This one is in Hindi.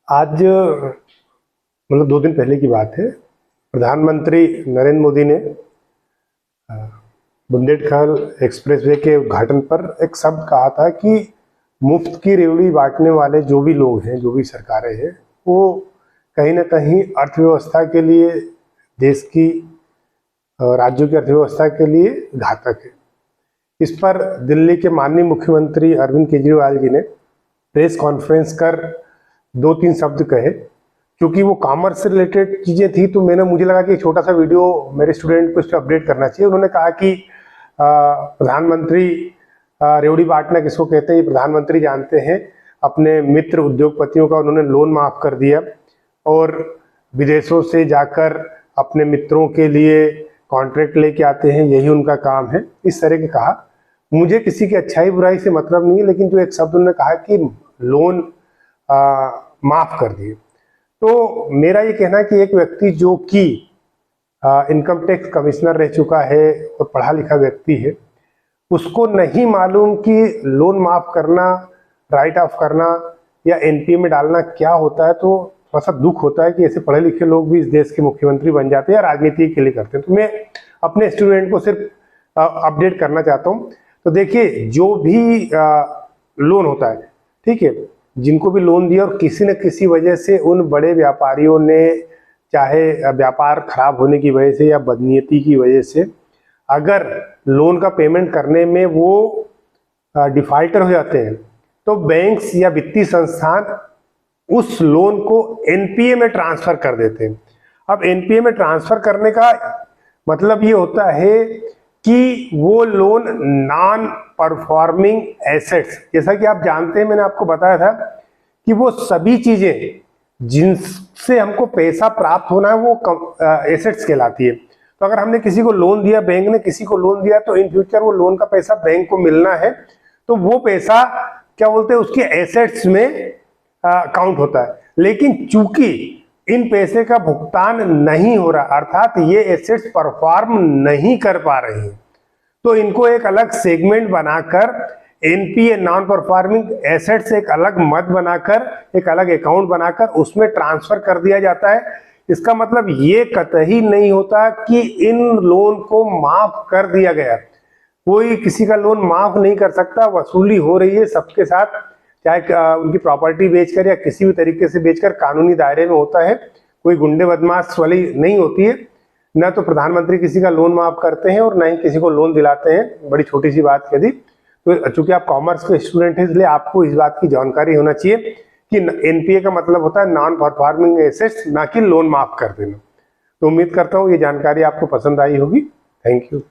आज मतलब 2 दिन पहले की बात है। प्रधानमंत्री नरेंद्र मोदी ने बुंदेलखंड एक्सप्रेसवे के उद्घाटन पर एक शब्द कहा था कि मुफ्त की रेवड़ी बांटने वाले जो भी लोग हैं, जो भी सरकारें हैं, वो कहीं ना कहीं अर्थव्यवस्था के लिए, देश की राज्यों की अर्थव्यवस्था के लिए घातक है। इस पर दिल्ली के माननीय मुख्यमंत्री अरविंद केजरीवाल जी ने प्रेस कॉन्फ्रेंस कर 2-3 शब्द कहे। क्योंकि वो कॉमर्स से रिलेटेड चीज़ें थी तो मुझे लगा कि छोटा सा वीडियो मेरे स्टूडेंट को इस पर अपडेट करना चाहिए। उन्होंने कहा कि प्रधानमंत्री रेवड़ी बांटना किसको कहते हैं, ये प्रधानमंत्री जानते हैं। अपने मित्र उद्योगपतियों का उन्होंने लोन माफ़ कर दिया और विदेशों से जाकर अपने मित्रों के लिए कॉन्ट्रैक्ट लेके आते हैं, यही उनका काम है, इस तरह के कहा। मुझे किसी की अच्छाई बुराई से मतलब नहीं है, लेकिन जो एक शब्द उन्होंने कहा कि लोन माफ़ कर दिए, तो मेरा ये कहना है कि एक व्यक्ति जो कि इनकम टैक्स कमिश्नर रह चुका है और पढ़ा लिखा व्यक्ति है, उसको नहीं मालूम कि लोन माफ़ करना, राइट ऑफ करना या एनपीए में डालना क्या होता है। तो थोड़ा सा दुख होता है कि ऐसे पढ़े लिखे लोग भी इस देश के मुख्यमंत्री बन जाते हैं या राजनीति के लिए करते हैं। तो मैं अपने स्टूडेंट को सिर्फ अपडेट करना चाहता हूँ। तो देखिए, जो भी लोन होता है, ठीक है, जिनको भी लोन दिया और किसी न किसी वजह से उन बड़े व्यापारियों ने, चाहे व्यापार खराब होने की वजह से या बदनीयती की वजह से, अगर लोन का पेमेंट करने में वो डिफाल्टर हो जाते हैं, तो बैंक्स या वित्तीय संस्थान उस लोन को एनपीए में ट्रांसफर कर देते हैं। अब एनपीए में ट्रांसफर करने का मतलब ये होता है कि वो लोन नॉन परफॉर्मिंग एसेट्स, जैसा कि आप जानते हैं, मैंने आपको बताया था कि वो सभी चीजें जिनसे हमको पैसा प्राप्त होना है वो एसेट्स कहलाती है। तो अगर हमने किसी को लोन दिया, बैंक ने किसी को लोन दिया, तो इन फ्यूचर वो लोन का पैसा बैंक को मिलना है, तो वो पैसा क्या बोलते हैं, उसके एसेट्स में काउंट होता है। लेकिन चूंकि इन पैसे का भुगतान नहीं हो रहा, अर्थात ये एसेट्स परफॉर्म नहीं कर पा रहे हैं, तो इनको एक अलग सेगमेंट बनाकर एनपीए, नॉन परफॉर्मिंग एसेट्स, एक अलग मद बनाकर, एक अलग अकाउंट बनाकर उसमें ट्रांसफर कर दिया जाता है। इसका मतलब ये कतई नहीं होता कि इन लोन को माफ कर दिया गया। कोई किसी का लोन माफ नहीं कर सकता, वसूली हो रही है सबके साथ, चाहे उनकी प्रॉपर्टी बेचकर या किसी भी तरीके से बेचकर, कानूनी दायरे में होता है। कोई गुंडे बदमाश वाली नहीं होती है। न तो प्रधानमंत्री किसी का लोन माफ करते हैं और न ही किसी को लोन दिलाते हैं। बड़ी छोटी सी बात कह दी। तो चूंकि आप कॉमर्स के स्टूडेंट हैं, इसलिए आपको इस बात की जानकारी होना चाहिए कि एनपीए का मतलब होता है नॉन परफॉर्मिंग एसेट्स, ना कि लोन माफ कर देना। तो उम्मीद करता हूँ ये जानकारी आपको पसंद आई होगी। Thank you.